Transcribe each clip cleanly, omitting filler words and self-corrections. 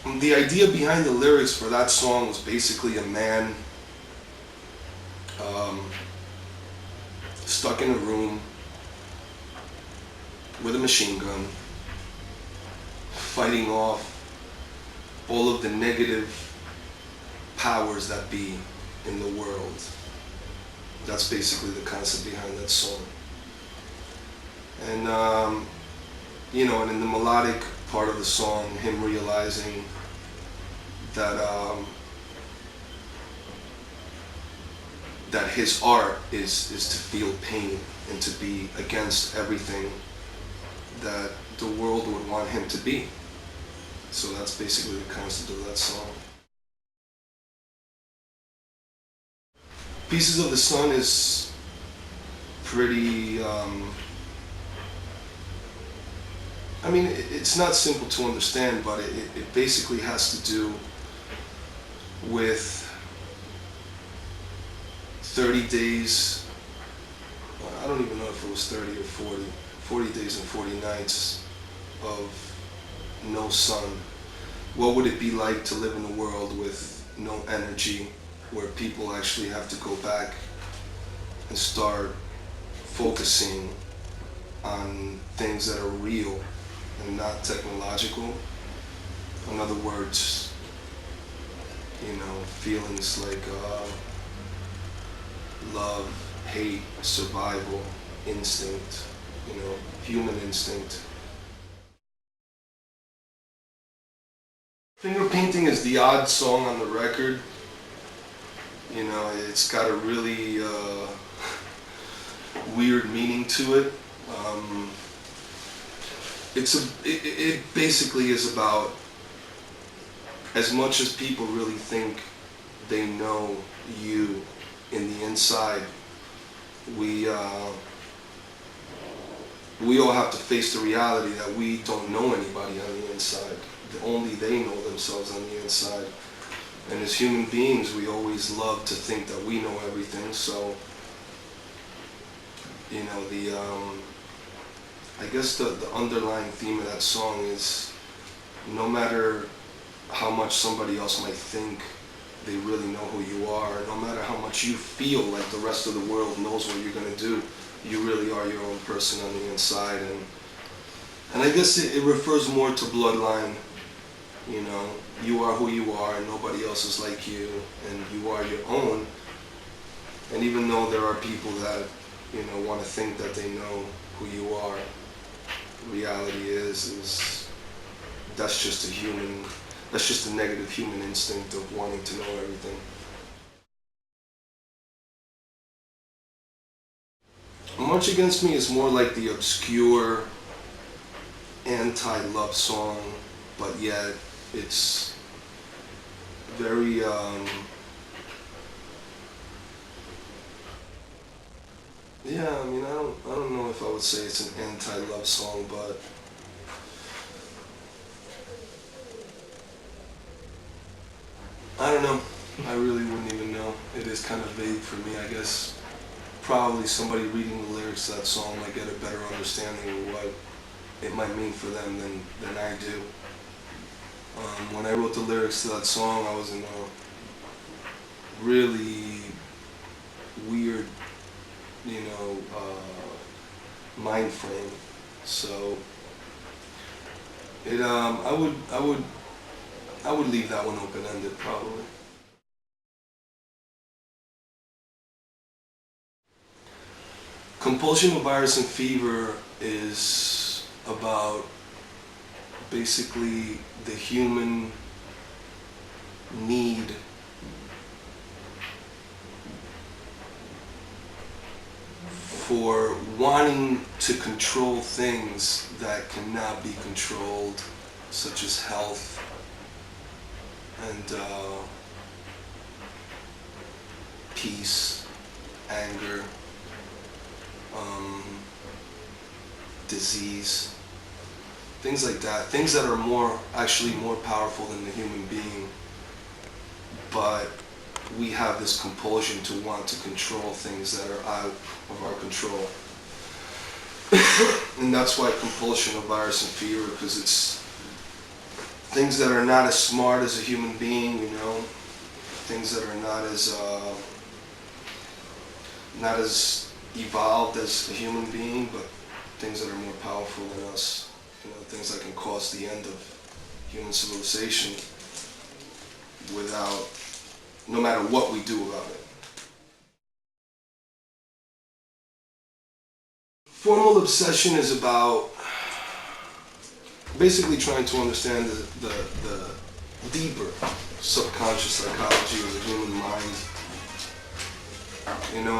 The idea behind the lyrics for that song was basically a man um, stuck in a room with a machine gun, fighting off all of the negative powers that be in the world. That's basically the concept behind that song. And and in the melodic part of the song, him realizing that that his art is to feel pain and to be against everything that the world would want him to be. So that's basically the concept of that song. Pieces of the Sun is pretty, it's not simple to understand, but it basically has to do with 30 days, I don't even know if it was 30 or 40 days and 40 nights of no sun. What would it be like to live in a world with no energy, where people actually have to go back and start focusing on things that are real and not technological? In other words, feelings like love, hate, survival, instinct, human instinct. Finger Painting is the odd song on the record. It's got a really weird meaning to it. It basically is about, as much as people really think they know you in the inside, we all have to face the reality that we don't know anybody on the inside. Only they know themselves on the inside. And as human beings, we always love to think that we know everything. So, I guess the underlying theme of that song is, no matter how much somebody else might think they really know who you are, no matter how much you feel like the rest of the world knows what you're going to do, you really are your own person on the inside. And I guess it refers more to bloodline. You are who you are and nobody else is like you, and you are your own. And even though there are people that, want to think that they know who you are, reality is that's just a negative human instinct of wanting to know everything. Much Against Me is more like the obscure anti-love song, but yet it's very I don't know if I would say it's an anti-love song, but I don't know. I really wouldn't even know. It is kind of vague for me, I guess. Probably somebody reading the lyrics to that song might get a better understanding of what it might mean for them than I do. When I wrote the lyrics to that song, I was in a really weird, mind frame. So I would leave that one open-ended probably. Compulsion, Virus, and Fever is about basically the human need for wanting to control things that cannot be controlled, such as health and peace, anger, disease, things like that. Things that are actually more powerful than the human being, but we have this compulsion to want to control things that are out of our control. And that's why Compulsion, Virus, and Fever, because it's things that are not as smart as a human being, things that are not as evolved as a human being, but things that are more powerful than us, things that can cause the end of human civilization no matter what we do about it. Formal obsession is about basically trying to understand the deeper subconscious psychology of the human mind.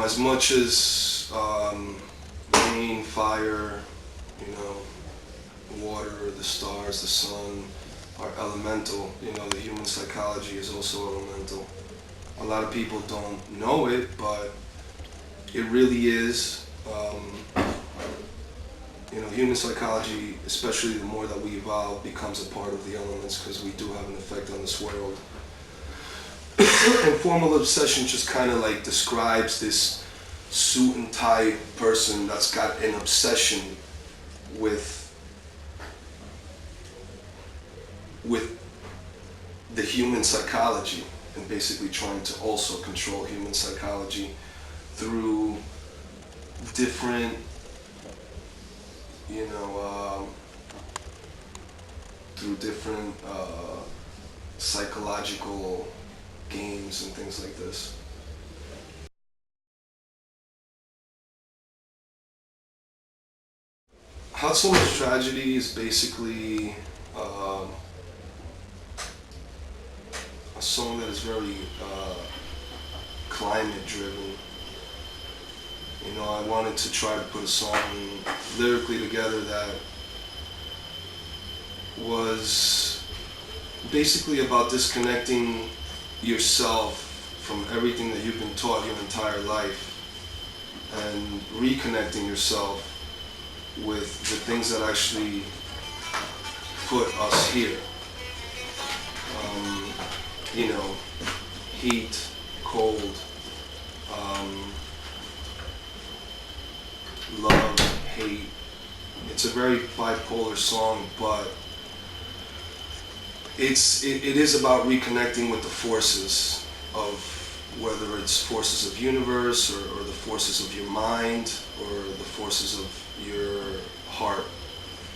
As much as rain, fire, water, the stars, the sun are elemental, the human psychology is also elemental. A lot of people don't know it, but it really is. Human psychology, especially the more that we evolve, becomes a part of the elements because we do have an effect on this world. And formal obsession just kind of like describes this suit and tie person that's got an obsession with the human psychology, and basically trying to also control human psychology through different psychological games and things like this. Hot Summer's Tragedy is basically a song that is very climate driven. I wanted to try to put a song lyrically together that was basically about disconnecting yourself from everything that you've been taught your entire life and reconnecting yourself with the things that actually put us here. Heat, cold, love, hate. It's a very bipolar song, but it is about reconnecting with the forces of, whether it's forces of universe or the forces of your mind or the forces of your heart.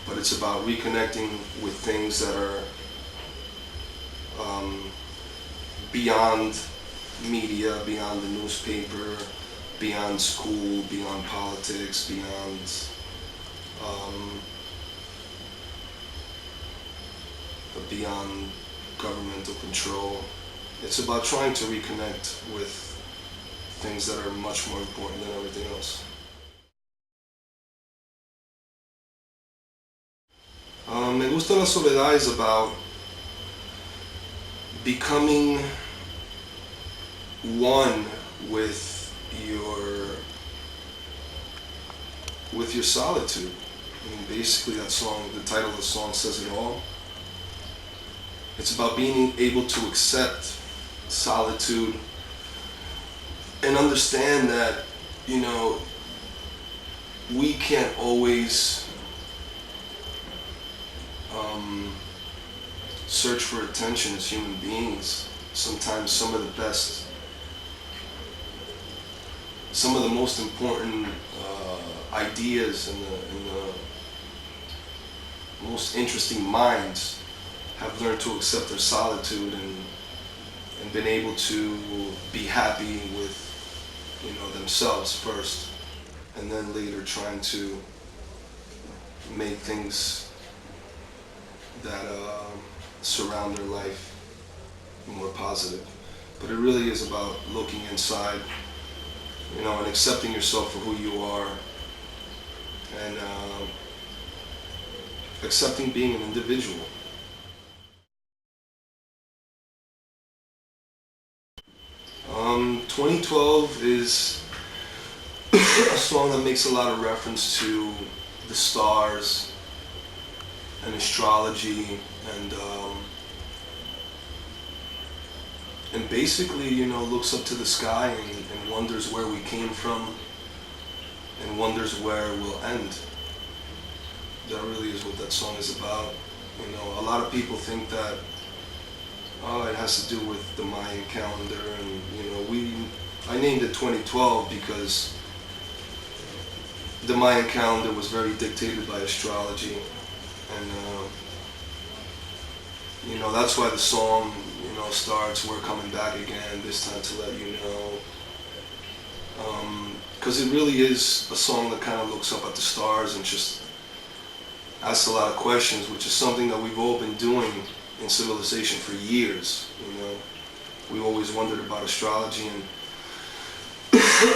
But it's about reconnecting with things that are beyond media, beyond the newspaper, beyond school, beyond politics, beyond governmental control. It's about trying to reconnect with things that are much more important than everything else. Me Gusta la Soledad is about becoming one with your solitude. Basically that song, the title of the song says it all. It's about being able to accept solitude and understand that, we can't always search for attention as human beings. Sometimes some of the most important ideas and the most interesting minds have learned to accept their solitude and been able to be happy with themselves first, and then later trying to make things that surround their life more positive. But it really is about looking inside, and accepting yourself for who you are, and accepting being an individual. 2012 is a song that makes a lot of reference to the stars and astrology and basically, looks up to the sky and wonders where we came from and wonders where we'll end. That really is what that song is about. You know, a lot of people think that, oh, it has to do with the Mayan calendar, and you know, I named it 2012 because the Mayan calendar was very dictated by astrology, and you know, that's why the song, you know, starts, "We're coming back again, this time to let you know." Because it really is a song that kind of looks up at the stars and just asks a lot of questions, which is something that we've all been doing in civilization for years. You know, we've always wondered about astrology, and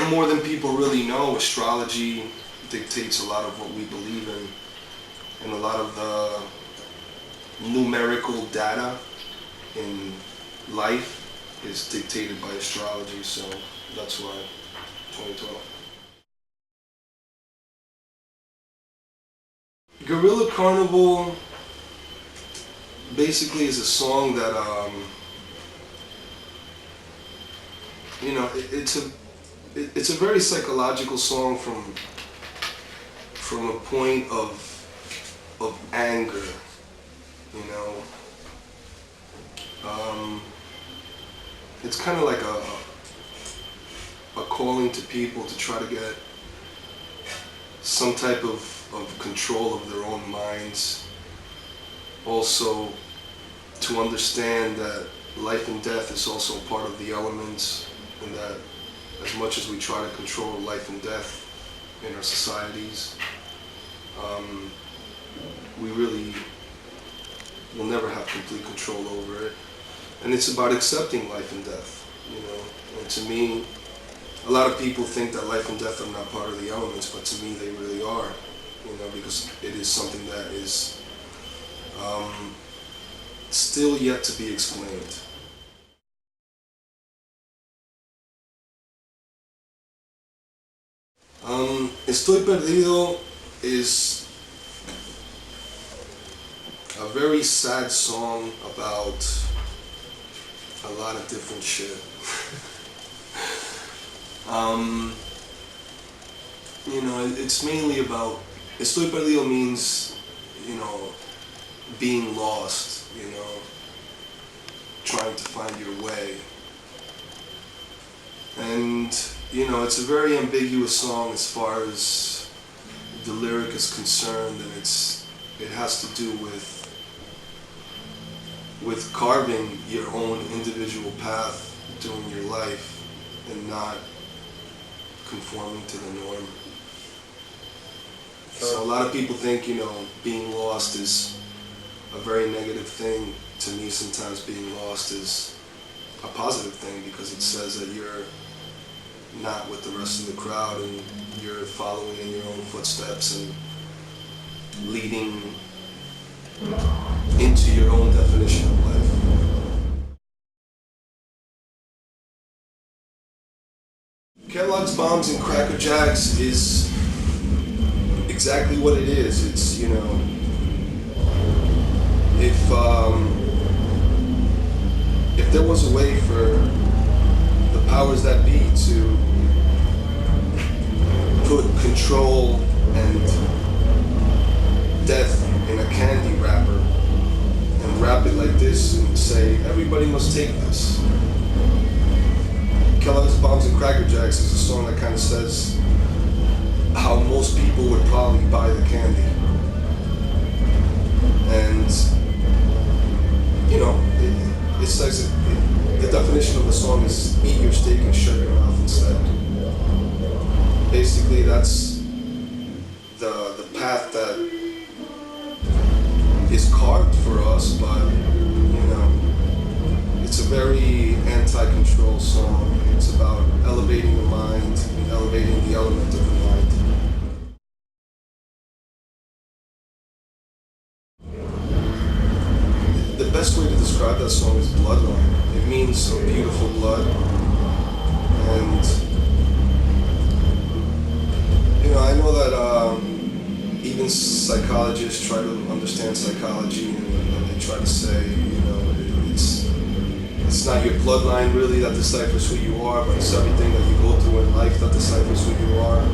more than people really know, astrology dictates a lot of what we believe in, and a lot of the numerical data in life is dictated by astrology. So that's why 2012. Gorilla Carnival basically is a song that, you know, it's a very psychological song from a point of anger, you know. It's kind of like a calling to people to try to get some type of control of their own minds. Also, to understand that life and death is also part of the elements, and that as much as we try to control life and death in our societies, we really will never have complete control over it. And it's about accepting life and death, you know. And to me, a lot of people think that life and death are not part of the elements, but to me they really are, you know, because it is something that is still yet to be explained. Estoy Perdido is a very sad song about a lot of different shit. You know, it's mainly about, Estoy Perdido means, you know, being lost, you know, trying to find your way. And, you know, it's a very ambiguous song as far as the lyric is concerned, and it has to do with carving your own individual path during your life and not conforming to the norm. So a lot of people think, you know, being lost is a very negative thing. To me, sometimes being lost is a positive thing, because it says that you're not with the rest of the crowd and you're following in your own footsteps and leading into your own definition of life. Kellogg's Bombs and Cracker Jacks is exactly what it is. It's, you know, if there was a way for the powers that be to put control and death in a candy wrapper and wrap it like this and say, everybody must take this. Kellogg's Bombs and Cracker Jacks is a song that kind of says how most people would probably buy the candy. And, you know, it says the definition of the song is eat your steak and shut your mouth instead. Basically, that's the path that is carved for us, but, you know, it's a very anti-control song. It's about elevating the mind and elevating the element of the mind. The best way to describe that song is bloodline. It means a beautiful blood. And, you know, I know that even psychologists try to understand psychology, and they try to say, you know, it's not your bloodline really that deciphers who you are, but it's everything that you go through in life that deciphers who you are.